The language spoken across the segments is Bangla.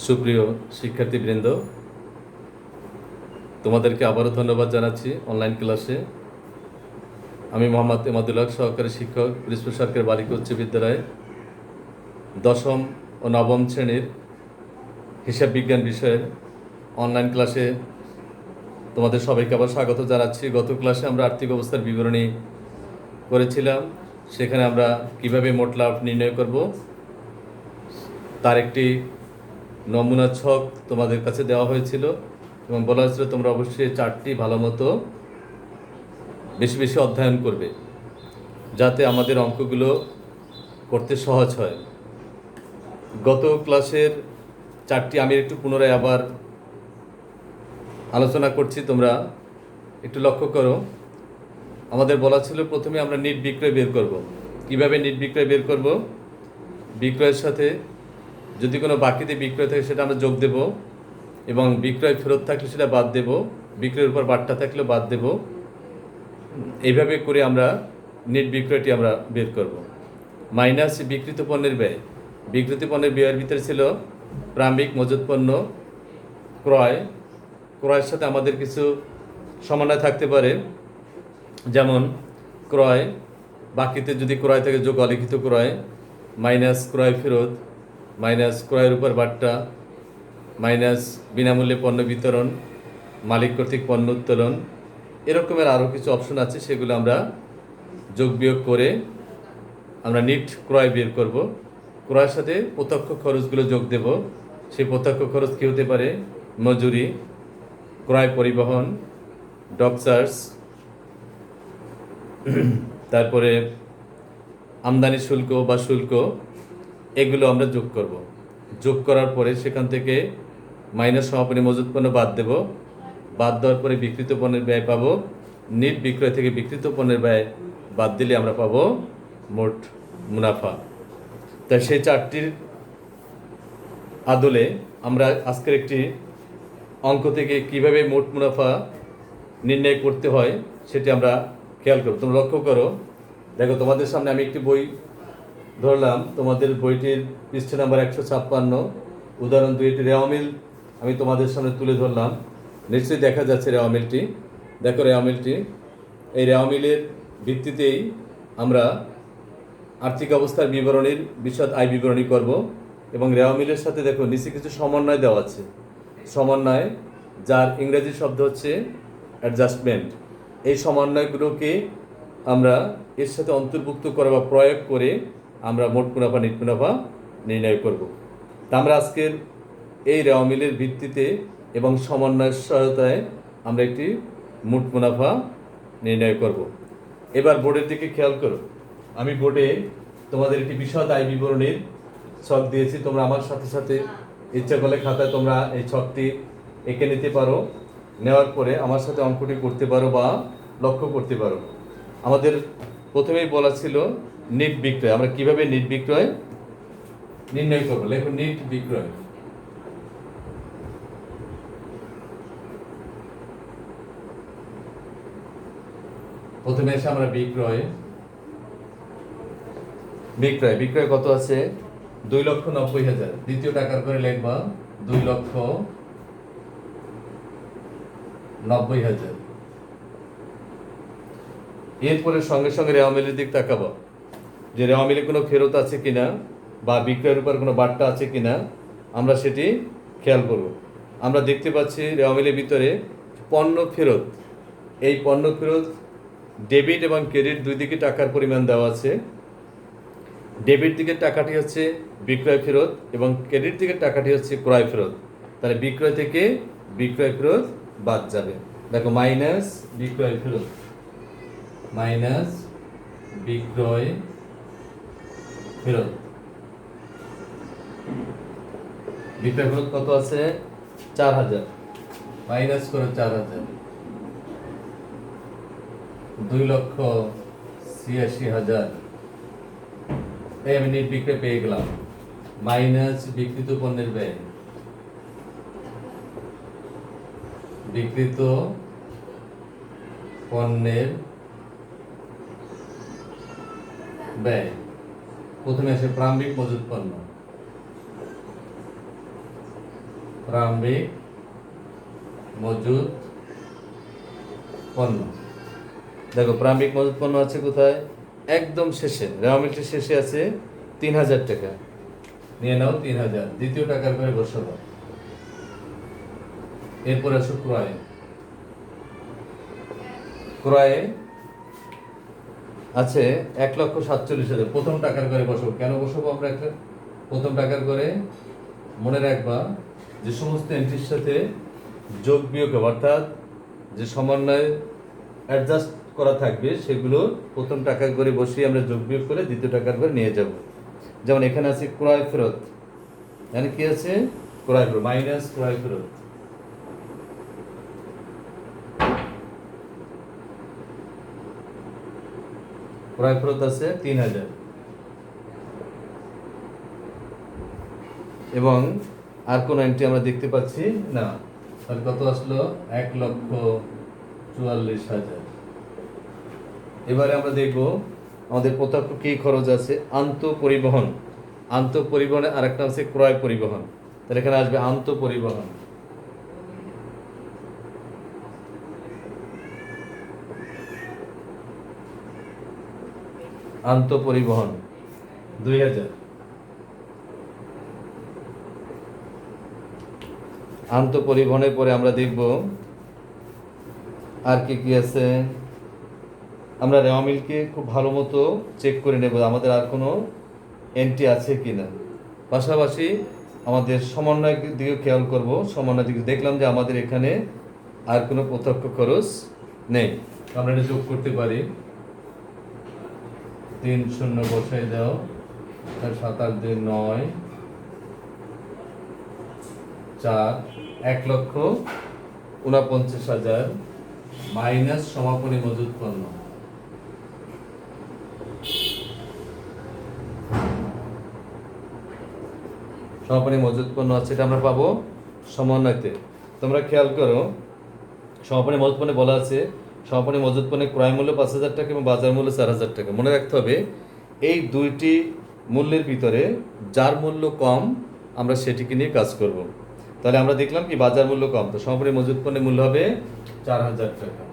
সুপ্রিয় শিক্ষার্থীবৃন্দ, তোমাদেরকে আবারও ধন্যবাদ জানাচ্ছি অনলাইন ক্লাসে। আমি মোহাম্মদ এমাদুল হক, সহকারী শিক্ষক, পিরোজপুর সরকারি বালিকা উচ্চ বিদ্যালয় দশম ও নবম শ্রেণীর হিসাব বিজ্ঞান বিষয়ের অনলাইন ক্লাসে তোমাদের সবাইকে আবার স্বাগত জানাচ্ছি। গত ক্লাসে আমরা আর্থিক অবস্থার বিবরণী করেছিলাম। সেখানে আমরা কিভাবে মোট লাভ নির্ণয় করব তার একটি নমুনা ছক তোমাদের কাছে দেওয়া হয়েছিল এবং বলা হয়েছিল তোমরা অবশ্যই চার্টটি ভালো মতো বেশি বেশি অধ্যয়ন করবে, যাতে আমাদের অঙ্কগুলো করতে সহজ হয়। গত ক্লাসের চার্টটি আমি একটু পুনরায় আবার আলোচনা করছি, তোমরা একটু লক্ষ্য করো। আমাদের বলা ছিল প্রথমে আমরা নিট বিক্রয় বের করব। কিভাবে নিট বিক্রয় বের করব? বিক্রয়ের সাথে যদি কোনো বাকিতে বিক্রয় থাকে সেটা আমরা যোগ দেব, এবং বিক্রয় ফেরত থাকলে সেটা বাদ দেব, বিক্রয়ের উপর বাট্টা থাকলে বাদ দেব। এইভাবে করে আমরা নেট বিক্রয়টি আমরা বের করব। মাইনাস বিক্রিত পণ্যের ব্যয়। বিক্রিত পণ্যের ব্যয়ের ভিতরে ছিল প্রারম্ভিক মজুত পণ্য ক্রয়। ক্রয়ের সাথে আমাদের কিছু সমন্বয় থাকতে পারে, যেমন ক্রয়, বাকিতে যদি ক্রয় থাকে যোগ অলিখিত ক্রয়, মাইনাস ক্রয় ফেরত, মাইনাস ক্রয়ের উপর বাট্টা, মাইনাস বিনামূল্যে পণ্য বিতরণ, মালিক কর্তৃক পণ্য উত্তোলন। এরকমের আরও কিছু অপশন আছে, সেগুলো আমরা যোগ বিয়োগ করে আমরা নিট ক্রয় বের করব। ক্রয়ের সাথে প্রত্যক্ষ খরচগুলো যোগ দেব। সেই প্রত্যক্ষ খরচ কী হতে পারে? মজুরি, ক্রয় পরিবহন, ডক চার্জ, তারপরে আমদানি শুল্ক বা শুল্ক, এগুলো আমরা যোগ করব। যোগ করার পরে সেখান থেকে মাইনাস সমাপনী মজুত পণ্য বাদ দেব। বাদ দেওয়ার পরে বিক্রিত পণ্যের ব্যয় পাবো। নিট বিক্রয় থেকে বিক্রিত পণ্যের ব্যয় বাদ দিলে আমরা পাবো মোট মুনাফা। তাই সেই চারটির আদলে আমরা আজকের একটি অঙ্ক থেকে কিভাবে মোট মুনাফা নির্ণয় করতে হয় সেটি আমরা খেয়াল করব। তোমরা লক্ষ্য করো, দেখো তোমাদের সামনে আমি একটি বই ধরলাম। তোমাদের বইটির পৃষ্ঠা নাম্বার 156, উদাহরণ 2, এটি রেওয়া মিল আমি তোমাদের সামনে তুলে ধরলাম। নিশ্চয়ই দেখা যাচ্ছে রেওয়া মিলটি। দেখো রেওয়া মিলটি, এই রেওয়া মিলের ভিত্তিতেই আমরা আর্থিক অবস্থার বিবরণীর বিশদ আয় বিবরণী করব। এবং রেওয়া মিলের সাথে দেখো নিচে কিছু সমন্বয় দেওয়া আছে। সমন্বয়, যার ইংরেজি শব্দ হচ্ছে অ্যাডজাস্টমেন্ট। এই সমন্বয়গুলোকে আমরা এর সাথে অন্তর্ভুক্ত করা বা প্রয়োগ করে আমরা মোট মুনাফা নিট মুনাফা নির্ণয় করব। তা আমরা আজকের এই রেওয়া মিলের ভিত্তিতে এবং সমন্বয়ের সহায়তায় আমরা একটি মোট মুনাফা নির্ণয় করব। এবার বোর্ডের দিকে খেয়াল করো। আমি বোর্ডে তোমাদের একটি বিশদ আয় বিবরণীর ছক দিয়েছি। তোমরা আমার সাথে সাথে ইচ্ছা করলে খাতায় তোমরা এই ছকটি এঁকে নিতে পারো। নেওয়ার পরে আমার সাথে অঙ্কটি করতে পারো বা লক্ষ্য করতে পারো। আমাদের প্রথমেই বলা ছিল নিট বিক্রয়। আমরা কিভাবে নিট বিক্রয় নির্ণয় করবো? লেখো নিট বিক্রয়। প্রথমে এসে আমরা বিক্রয় বিক্রয় বিক্রয় কত আছে? 2,90,000। দ্বিতীয় টাকার করে লিখবা 2,90,000। এরপরে সঙ্গে সঙ্গে রেওয়া মিলের দিক তাকাবো, যে রেওয়া মিলে কোনো ফেরত আছে কিনা বা বিক্রয়ের উপর কোনো বাট্টা আছে কিনা আমরা সেটি খেয়াল করব। আমরা দেখতে পাচ্ছি রেওয়া মিলের ভিতরে পণ্য ফেরত। এই পণ্য ফেরত ডেবিট এবং ক্রেডিট দুই দিকে টাকার পরিমাণ দেওয়া আছে। ডেবিট দিকের টাকাটি হচ্ছে বিক্রয় ফেরত এবং ক্রেডিট দিকের টাকাটি হচ্ছে ক্রয় ফেরত। তাহলে বিক্রয় থেকে বিক্রয় ফেরত বাদ যাবে। দেখো মাইনাস বিক্রয় ফেরত, মাইনাস বিক্রয় ফেরত। বিক্রয় ফেরত কত আছে? 4,000। মাইনাস করে 4,000, 2,86,000। এই আমি নিট বিক্রয় পেয়ে গেলাম। মাইনাস বিক্রিত পণ্যের ব্যয়, বিক্রিত পণ্যের ব্যয়। প্রথমে আসে প্রারম্ভিক মজুত পণ্য। প্রারম্ভিক মজুদ পণ্য। দেখো প্রারম্ভিক মজুদ পণ্য আছে কোথায়? একদম শেষে, রেওয়া মিলটির শেষে আছে 3000 টাকা, নিয়ে নাও 3000, দ্বিতীয় টাকার করে বসাবো। এরপর আসো ক্রয়। ক্রয়ে আছে 1,47,000, প্রথম টাকার করে বসাবো। কেন বসাবো আমরা একটা প্রথম টাকার করে? মনে রাখবা যে সমস্ত এন্ট্রির সাথে যোগ বিয়োগ অর্থাৎ যে সমন্বয় অ্যাডজাস্ট করা থাকবে সেগুলো প্রথম টাকার করে বসিয়ে আমরা যোগ বিয়োগ করে দ্বিতীয় টাকার করে নিয়ে যাব। যেমন এখানে আছে ক্রয় ফেরত, মানে কি আছে? ক্রয় ফেরত মাইনাস ক্রয় ফেরত। ক্রয় ফেরত আছে 3000 এবং আর কোন এন্ট্রি আমরা দেখতে পাচ্ছি না। তাহলে কত আসলো? 1,44,000। এবারে আমরা দেখব আমাদের প্রত্যক্ষ কি খরচ আছে। আন্তঃপরিবহন, আন্তঃপরিবহনে আরেকটা আছে ক্রয় পরিবহন। তাহলে এখানে আসবে আন্তঃপরিবহন। আন্তঃপরিবহন 2000। আন্তঃপরিবহনের পরে আমরা দেখব আর কি কি আছে। আমরা রেওয়া মিলকে খুব ভালো মতো চেক করে নেব আমাদের আর কোনো এন্ট্রি আছে কিনা। পাশাপাশি আমাদের সমন্বয়ের দিকে খেয়াল করব। সমন্বয়ের দিকে দেখলাম যে আমাদের এখানে আর কোনো প্রত্যক্ষ খরচ নেই, আমরা এটা যোগ করতে পারি। 3 শূন্য বসাই দাও, 7 8 2 9 4, 1,49,000 মাইনাস সমাপনী মজুদ পণ্য। সমাপনী মজুদ পণ্য আছে, এটা আমরা পাবো সমন্বয়তে। তোমরা খেয়াল করো, সমাপনী মজুদ পণ্যে বলা আছে সমাপনী মজুদ পণ্যে ক্রয় মূল্য 5,000 টাকা এবং বাজার মূল্য 4,000 টাকা। মনে রাখতে হবে এই দুইটি মূল্যের ভিতরে যার মূল্য কম আমরা সেটিকে নিয়ে কাজ করব। তাহলে আমরা দেখলাম কি বাজার মূল্য কম, তো সমাপনী মজুদ পণ্যের মূল্য হবে 4,000 টাকা।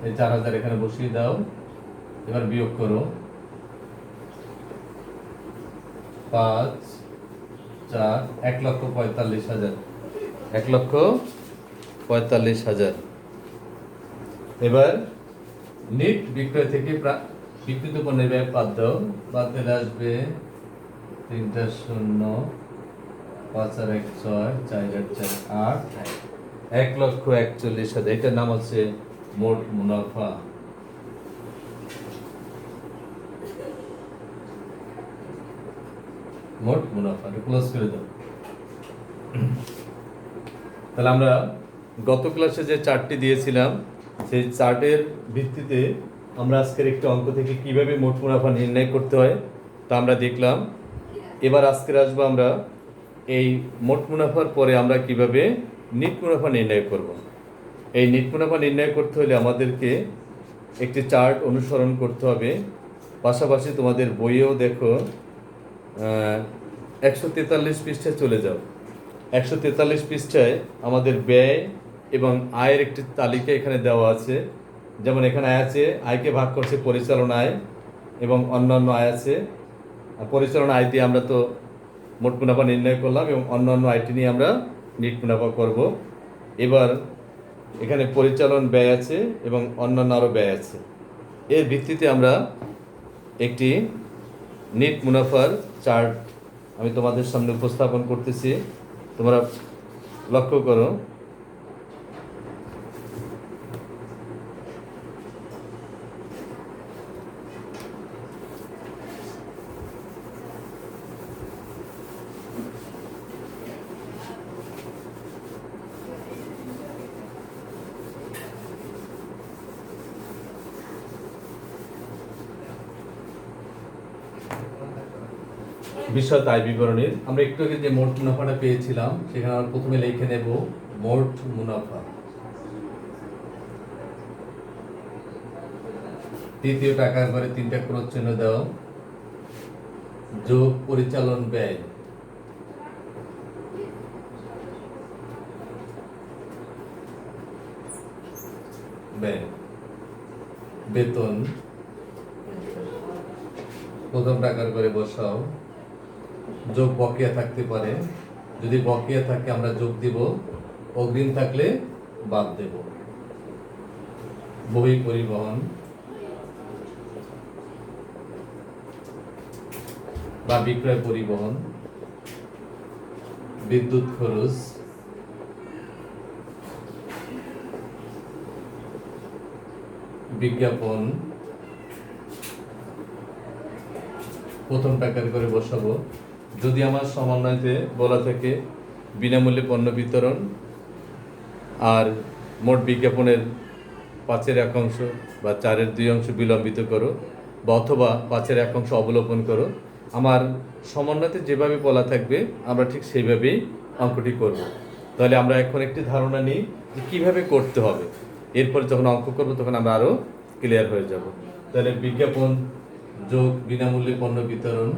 এই 4,000 এখানে বসিয়ে দাও। এবার বিয়োগ করো, 5 4, 1,45,000, 1,45,000। এবার নিট বিক্রয় থেকে বিক্রিত পণ্যের ব্যয় বাদ দাও, বাদ দিলে আসবে 3 শূন্য 5 আর 1 6 4 আর 4 8, 1,41,000। এটার নাম হচ্ছে মোট মুনাফা। মোট মুনাফা ক্লোজ করে দাও। তাহলে আমরা গত ক্লাসে যে চার্টটি দিয়েছিলাম সেই চার্টের ভিত্তিতে আমরা আজকের একটি অঙ্ক থেকে কিভাবে মোট মুনাফা নির্ণয় করতে হয় তা আমরা দেখলাম। এবার আজকের আসবো আমরা এই মোট মুনাফার পরে আমরা কিভাবে নিট মুনাফা নির্ণয় করব। এই নিট মুনাফা নির্ণয় করতে হলে আমাদেরকে একটি চার্ট অনুসরণ করতে হবে। পাশাপাশি তোমাদের বইয়েও দেখো 143 পৃষ্ঠায় চলে যাও। 143 পৃষ্ঠায় আমাদের ব্যয় এবং আয়ের একটি তালিকা এখানে দেওয়া আছে। যেমন এখানে আয় আছে, আয়কে ভাগ করছে পরিচালনা আয় এবং অন্যান্য আয় আছে। পরিচালনা আয় দিয়ে আমরা তো মোট মুনাফা নির্ণয় করলাম এবং অন্যান্য আয়টি নিয়ে আমরা নিট মুনাফা করব। এবার এখানে পরিচালন ব্যয় আছে এবং অন্যান্য আরও ব্যয় আছে। এর ভিত্তিতে আমরা একটি নিট মুনাফার চার্ট আমি তোমাদের সামনে উপস্থাপন করতেছি, তোমরা লক্ষ্য করো। বিশদ আয় বিবরণীর আমরা একটু আগে যে মোট মুনাফাটা পেয়েছিলাম সেখানে আমরা প্রথমে লিখে নেব মোট মুনাফা। তৃতীয় টাকার ঘরে 3টা ক্রস চিহ্ন দাও, যোগ পরিচালন ব্যয় ব্যয়। বেতন প্রথম টাকার করে বসাও, যোগ বকেয়া থাকতে পারে, যদি বকেয়া থাকে আমরা যোগ দিব, অগ্রিম থাকলে বাদ দেব। বহি পরিবহন বা বিক্রয় পরিবহন, বিদ্যুৎ খরচ, বিজ্ঞাপন প্রথম টাকার করে বসাবো। যদি আমার সমন্বয়তে বলা থাকে বিনামূল্যে পণ্য বিতরণ আর মোট বিজ্ঞাপনের 5/1 বা 4/2 বিলম্বিত করো, বা অথবা 5/1 অবলোপন করো, আমার সমন্বয়তে যেভাবে বলা থাকবে আমরা ঠিক সেইভাবেই অঙ্কটি করব। তাহলে আমরা এখন একটি ধারণা নিই যে কীভাবে করতে হবে, এরপরে যখন অঙ্ক করব তখন আমরা আরও ক্লিয়ার হয়ে যাব। তাহলে বিজ্ঞাপন যোগ বিনামূল্যে পণ্য বিতরণ,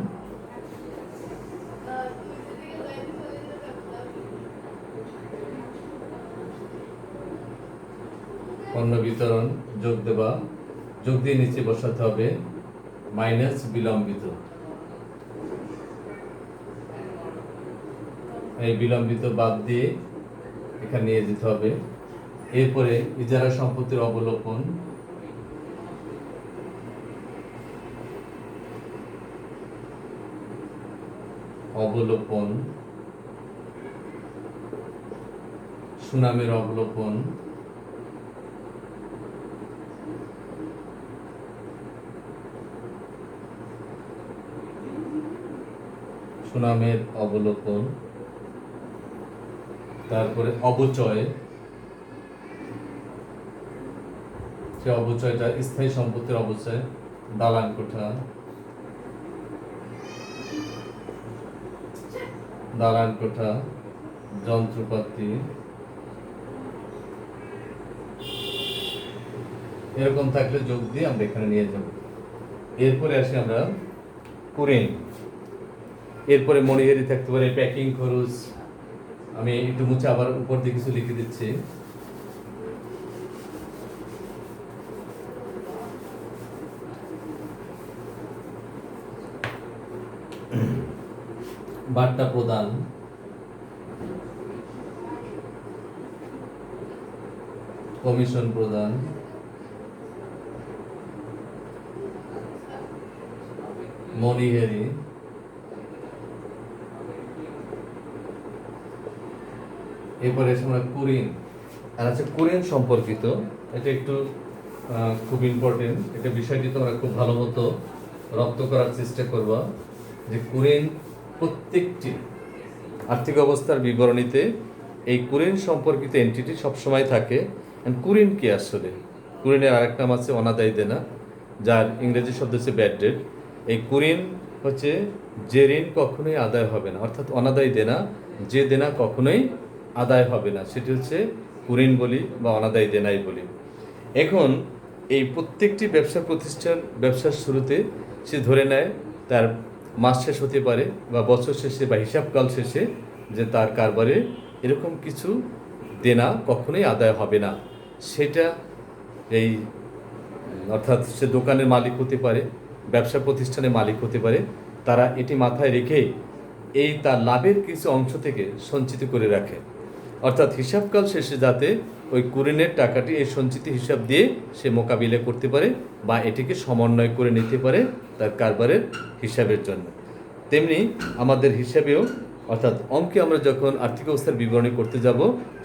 পণ্য বিতরণ যোগ দেবা, যোগ দিয়ে নিচে বসাতে হবে মাইনাস বিলম্বিত। এই বিলম্বিত বাদ দিয়ে এখানে নিয়ে যেতে হবে। এরপরে ইজারা সম্পত্তির অবলোপন, অবলোপন, সুনামের অবলোপন, সুনামের অবলোপন, তারপরে অবচয়, সে অবচয়টা স্থায়ী সম্পত্তির অবচয়, দালান কোঠা, দালান কোঠা, যন্ত্রপাতি, এরকম থাকলে যোগ দিয়ে আমরা এখানে নিয়ে যাব। এরপরে আসি আমরা কুরিন, এরপরে মনিহারি থাকতে পারে, প্যাকিং খরচ, আমি একটু মুছে আবার উপর দিয়ে কিছু লিখে দিচ্ছি। বার্তা প্রদান, কমিশন প্রদান, মনিহারি, এরপরে আমরা কুরিন। আর আছে কুরিন সম্পর্কিত, এটা একটু খুব ইম্পর্টেন্ট, এটা বিষয়টি তোমরা খুব ভালো মতো রপ্ত করার চেষ্টা করবা যে কুরিন প্রত্যেকটি আর্থিক অবস্থার বিবরণীতে এই কুরিন সম্পর্কিত এন্টিটি সবসময় থাকে। কুরিন কি আসলে? কুরিনের আরেক নাম আছে অনাদায়ী দেনা, যার ইংরেজি শব্দ হচ্ছে ব্যাড ডেট। এই কুরিন হচ্ছে যে ঋণ কখনোই আদায় হবে না, অর্থাৎ অনাদায়ী দেনা, যে দেনা কখনোই আদায় হবে না, সেটি হচ্ছে কুরিন বলি বা অনাদায়ী দেনাই বলি। এখন এই প্রত্যেকটি ব্যবসা প্রতিষ্ঠান ব্যবসার শুরুতে সে ধরে নেয় তার মাস শেষ হতে পারে বা বছর শেষে বা হিসাবকাল শেষে যে তার কারবারে এরকম কিছু দেনা কখনোই আদায় হবে না। সেটা এই অর্থাৎ সে দোকানের মালিক হতে পারে, ব্যবসা প্রতিষ্ঠানের মালিক হতে পারে, তারা এটি মাথায় রেখেই এই তার লাভের কিছু অংশ থেকে সঞ্চিত করে রাখে, অর্থাৎ হিসাবকাল শেষে যাতে ওই কুরিনের টাকাটি এই সঞ্চিত হিসাব দিয়ে সে মোকাবিলা করতে পারে বা এটিকে সমন্বয় করে নিতে পারে তার কারবারের হিসাবের জন্য। তেমনি আমাদের হিসাবেও অর্থাৎ অঙ্কে আমরা যখন আর্থিক অবস্থার বিবরণী করতে যাব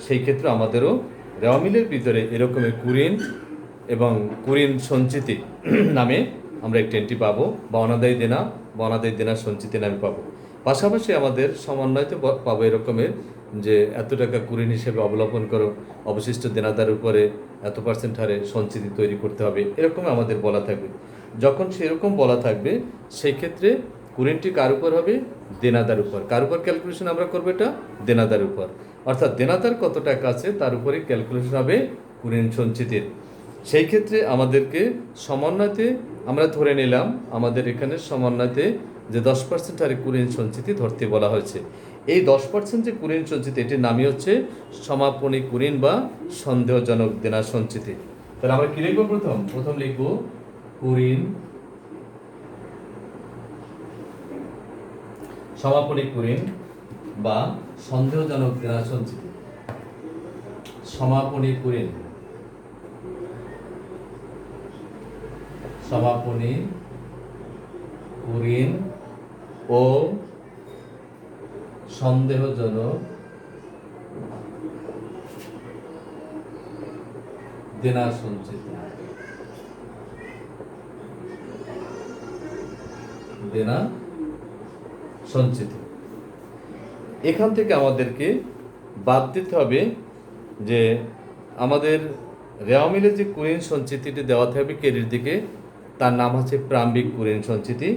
সেই ক্ষেত্রে আমাদেরও রেওয়ামিলের ভিতরে এরকমের কুরিন এবং কুরিন সঞ্চিতি নামে আমরা একটি এন্ট্রি পাবো, বা অনাদায়ী দেনা বা অনাদায়ী দেনা সঞ্চিতি নামে পাবো। পাশাপাশি আমাদের সমন্বয়তে পাবো এরকমের যে এত টাকা কুরিন হিসেবে অবলম্বন করো, অবশিষ্ট দেনাদার উপরে এত % হারে সঞ্চিতি তৈরি করতে হবে, এরকম আমাদের বলা থাকবে। যখন সেরকম বলা থাকবে সেই ক্ষেত্রে কুরিনটি কার উপর হবে? দেনাদার উপর। কার উপর ক্যালকুলেশন আমরা করবো? এটা দেনাদার উপর, অর্থাৎ দেনাদার কত টাকা আছে তার উপরে ক্যালকুলেশন হবে কুরিন সঞ্চিতির। সেই ক্ষেত্রে আমাদেরকে সমন্বয়তে আমরা ধরে নিলাম আমাদের এখানে সমন্বয়তে যে 10% হারে কুরিন সঞ্চিতি ধরতে বলা হয়েছে। এই 10% যে কুরিন সঞ্চিতি এটির নামই হচ্ছে সমাপনী কুরিন বা সন্দেহজনক দেনা সঞ্চিতি। তাহলে আমরা কি লিখবো? প্রথম লিখবো কুরিন, সমাপনী কুরিন বা সন্দেহজনক দেনা সঞ্চিতি। সমাপনী কুরিন, সমাপনী কুরিন ও সন্দেহজনক দেনা সঞ্চিতি। দেনা সঞ্চিতি, এখান থেকে আমাদেরকে বাদ দিতে হবে যে আমাদের রেওয়া মিলে যে কুরিন সঞ্চিতিটি দেওয়া থাকবে কেরির দিকে, তার নাম হচ্ছে প্রারম্ভিক কুরিন সঞ্চিতি।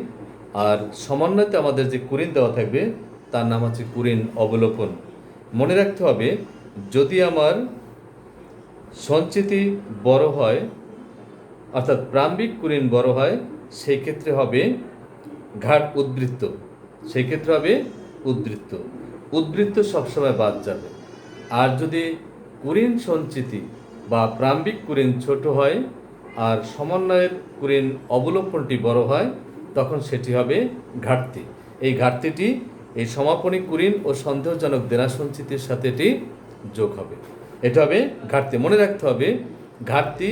আর সমন্বয়তে আমাদের যে কুরিন দেওয়া থাকবে তার নাম হচ্ছে কুরিন অবলোকন। মনে রাখতে হবে, যদি আমার সঞ্চিতি বড় হয়, অর্থাৎ প্রারম্ভিক কুরিন বড় হয়, সেই ক্ষেত্রে হবে ঘাট উদ্বৃত্ত, সেই ক্ষেত্রে হবে উদ্বৃত্ত। উদ্বৃত্ত সবসময় বাদ যাবে। আর যদি কুরিন সঞ্চিতি বা প্রারম্ভিক কুরিন ছোট হয় আর সমন্বয়ের কুরিন অবলোকনটি বড় হয়, তখন সেটি হবে ঘাটতি। এই ঘাটতিটি এই সমাপনী কুরিন ও সন্দেহজনক দেনা সঞ্চিতির সাথে এটি যোগ হবে। এটা হবে ঘাটতি। মনে রাখতে হবে, ঘাটতি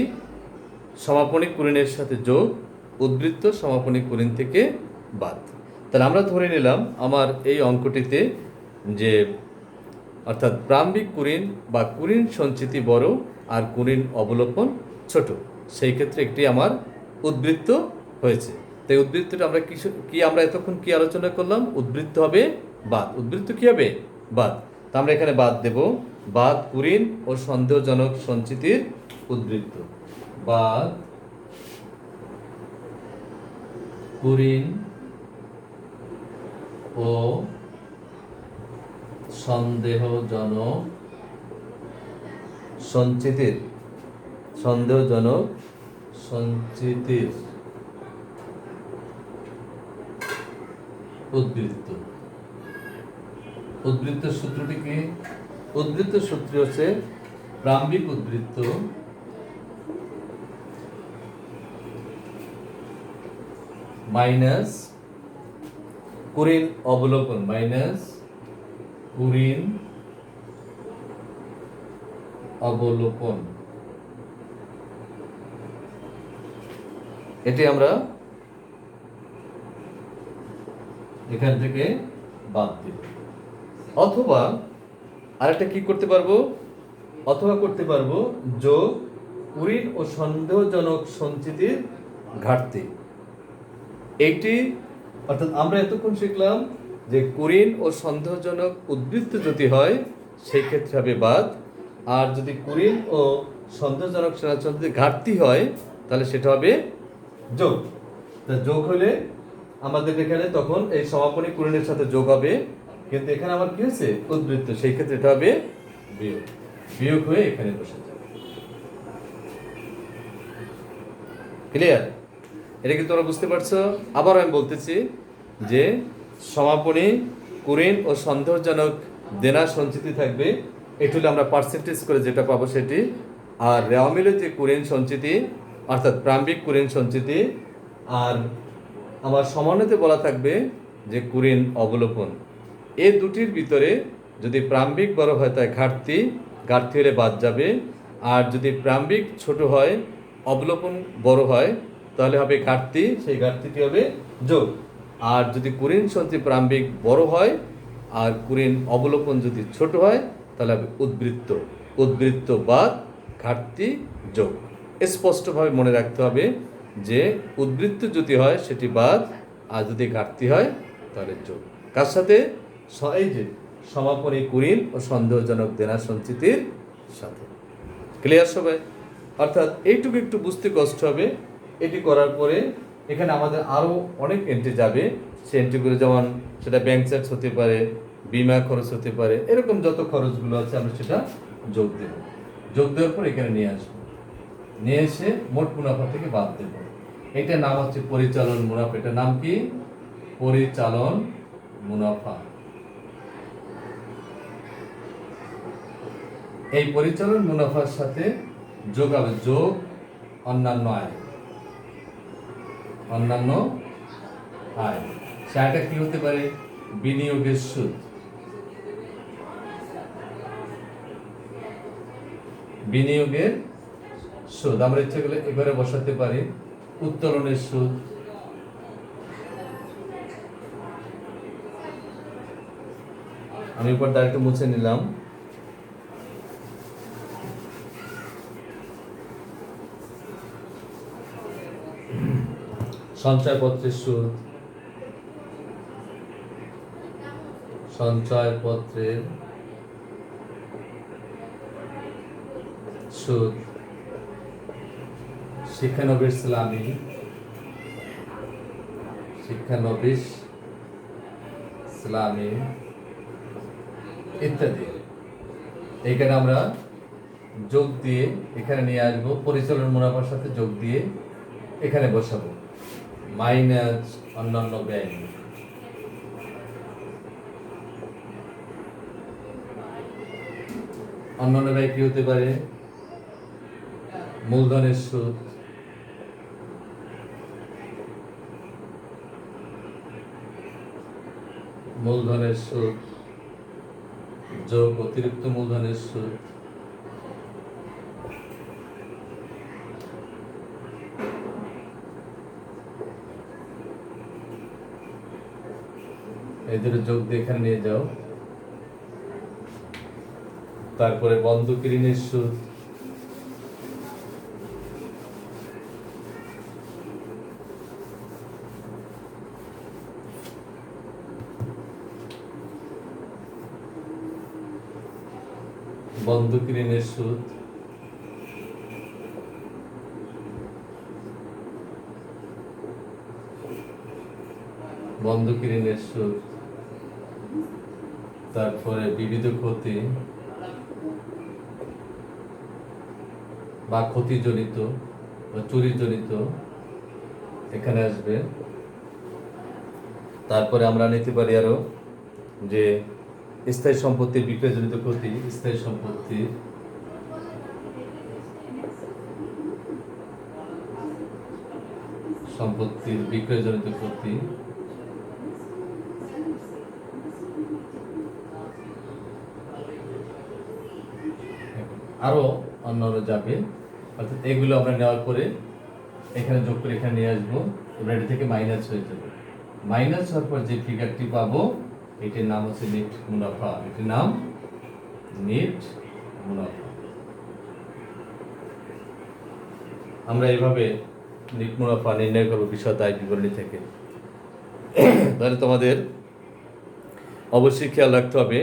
সমাপনী কুরিনের সাথে যোগ, উদ্বৃত্ত সমাপনী কুরিন থেকে বাদ। তাহলে আমরা ধরে নিলাম আমার এই অঙ্কটিতে যে অর্থাৎ প্রারম্ভিক কুরিন বা কুরিন সঞ্চিতি বড় আর কুরিন অবলোকন ছোট, সেই ক্ষেত্রে একটি আমার উদ্বৃত্ত হয়েছে। তাই উদ্বৃত্তটা আমরা কি আমরা এতক্ষণ কি আলোচনা করলাম? উদ্বৃত্ত হবে বাদ। উদ্বৃত্ত কি হবে? বাদ। তা আমরা এখানে বাদ দেব, বাদ কুরিন ও সন্দেহজনক সঞ্চিতির উদ্বৃত্ত। বাদ কুরিন ও সন্দেহজনক সঞ্চিতির উদ্বৃত্ত। উদ্বৃত্ত সূত্রটি কি? উদ্বৃত্ত সূত্র হচ্ছে প্রারম্ভিক উদ্বৃত্ত মাইনাস কুরিন অবলোকন, মাইনাস কুরিন অবলোকন। এটি আমরা এখান থেকে বাদ দিব। অথবা আরেকটা কি করতে পারবো? অথবা করতে পারবো যোগ কুরিন ও সন্দেহজনক সঞ্চিতির ঘাটতি। এইটি অর্থাৎ আমরা এতক্ষণ শিখলাম যে কুরিন ও সন্দেহজনক উদ্বৃত্ত যদি হয় সেই ক্ষেত্রে হবে বাদ, আর যদি কুরিন ও সন্দেহজনক সঞ্চিতির ঘাটতি হয় তাহলে সেটা হবে যোগ। তা যোগ হলে আমাদের এখানে তখন এই সমাপনী কুরিনের সাথে যোগ হবে, কিন্তু এখানে আমার কি হয়েছে? উদ্বৃত্ত, সেই ক্ষেত্রে এটা হবে বিয়োগ। বিয়োগ হয়ে এখানে বসে যাবে। ক্লিয়ার? এটা কি তোমরা বুঝতে পারছো? আবার আমি বলতেছি যে সমাপনী কুরিন ও সন্দেহজনক দেনা সঞ্চিতি থাকবে, এটি হলে আমরা পার্সেন্টেজ করে যেটা পাবো সেটি। আর রেওয়া মিলে যে কুরিন সঞ্চিতি অর্থাৎ প্রারম্ভিক কুরিন সঞ্চিতি, আর আমার সমন্বয়তে বলা থাকবে যে কুরিন অবলোকন। এই দুটির ভিতরে যদি প্রারম্ভিক বড় হয় তাই ঘাটতি, ঘাটতি হলে বাদ যাবে। আর যদি প্রারম্ভিক ছোট হয়, অবলোকন বড় হয়, তাহলে হবে ঘাটতি, সেই ঘাটতিটি হবে যোগ। আর যদি কুরিন সঞ্চিতি প্রারম্ভিক বড় হয় আর কুরিন অবলোকন যদি ছোট হয়, তাহলে হবে উদ্বৃত্ত। উদ্বৃত্ত বাদ, ঘাটতি যোগ। স্পষ্টভাবে মনে রাখতে হবে যে উদ্বৃত্ত যদি হয় সেটি বাদ, আর যদি ঘাটতি হয় তাহলে যোগ। কার সাথে? এই যে সমাপনী কুরিন ও সন্দেহজনক দেনা সঞ্চিতির সাথে। ক্লিয়ার সবাই? অর্থাৎ এইটুকু একটু বুঝতে কষ্ট হবে। এটি করার পরে এখানে আমাদের আরও অনেক এন্ট্রি যাবে। সে এন্ট্রিগুলো যেমন সেটা ব্যাংক চার্জ হতে পারে, বিমা খরচ হতে পারে, এরকম যত খরচগুলো আছে আমরা সেটা যোগ দেব। যোগ দেওয়ার পর এখানে নিয়ে আসবো, নিয়ে এসে মোট মুনাফা থেকে বাদ দেব। এটার নাম হচ্ছে পরিচালন মুনাফা। এটার নাম কি? পরিচালন মুনাফা। এই পরিচালন মুনাফার সাথে যোগ হবে, যোগ অন্যান্য আয়, অন্যান্য আয়। সে আয়টা কি হতে পারে? বিনিয়োগের সুদ, বিনিয়োগের সুদ। আমরা ইচ্ছে করলে এবারে বসাতে পারি উত্তোলনের সুদ, আমি উপর দাঁড়িয়ে মুছে নিলাম। সঞ্চয়পত্রের সুদ, সঞ্চয়পত্রের সুদ। শিক্ষানবিশ ইসলামী, শিক্ষানবিশ ইসলামী ইত্যাদি। এইখানে আমরা যোগ দিয়ে এখানে নিয়ে আসবো, পরিচালন মুনাফার সাথে যোগ দিয়ে এখানে বসাবো, মাইনাস অন্যান্য ব্যয়। অন্যান্য ব্যয় কি হতে পারে? মূলধনের সুদ, মূলধনের সুদ যোগ অতিরিক্ত মূলধনের সুদ, এই দুটো যোগ দিয়ে এখানে নিয়ে যাও। তারপরে বন্ধক ঋণের সুদ, বন্ধক ঋণের সুদ, বন্ধক ঋণের সুদ। তারপরে বিবিধ ক্ষতি বা ক্ষতিজনিত বা চুরিজনিত এখানে আসবে। তারপরে আমরা নিতে পারি আরো যে স্থায়ী সম্পত্তির বিক্রয়জনিত ক্ষতি, স্থায়ী সম্পত্তির বিক্রয়জনিত ক্ষতি। আরো অন্যান্য যাবে, অর্থাৎ এগুলো আমরা নেওয়ার পরে এখানে যোগ করে এখানে নিয়ে আসবো, এবার এটা থেকে মাইনাস হয়ে যাবে। মাইনাস হওয়ার পর যে ফিগারটি পাবো এটির নাম হচ্ছে নেট মুনাফা, এটির নাম নেট মুনাফা। আমরা এইভাবে নেট মুনাফা নির্ণয় করবো বিশদ আয় বিবরণী থেকে। তাহলে তোমাদের অবশ্যই খেয়াল রাখতে হবে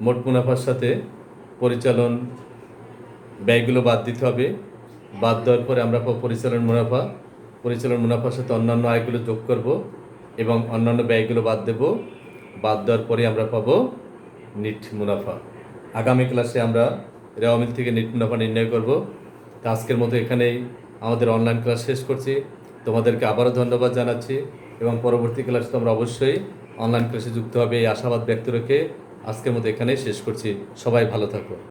মোট মুনাফার সাথে পরিচালন ব্যয়গুলো বাদ দিতে হবে। বাদ দেওয়ার পরে আমরা পাবো পরিচালন মুনাফা। পরিচালন মুনাফার সাথে অন্যান্য আয়গুলো যোগ করব এবং অন্যান্য ব্যয়গুলো বাদ দেব। বাদ দেওয়ার পরে আমরা পাবো নেট মুনাফা। আগামী ক্লাসে আমরা রেওয়া মিল থেকে নেট মুনাফা নির্ণয় করব। তো আজকের মতো এখানেই আমাদের অনলাইন ক্লাস শেষ করছি। তোমাদেরকে আবারও ধন্যবাদ জানাচ্ছি এবং পরবর্তী ক্লাসে তোমরা অবশ্যই অনলাইন ক্লাসে যুক্ত হবে এই আশাবাদ ব্যক্ত রেখে আজকের মতো এখানেই শেষ করছি। সবাই ভালো থাকো।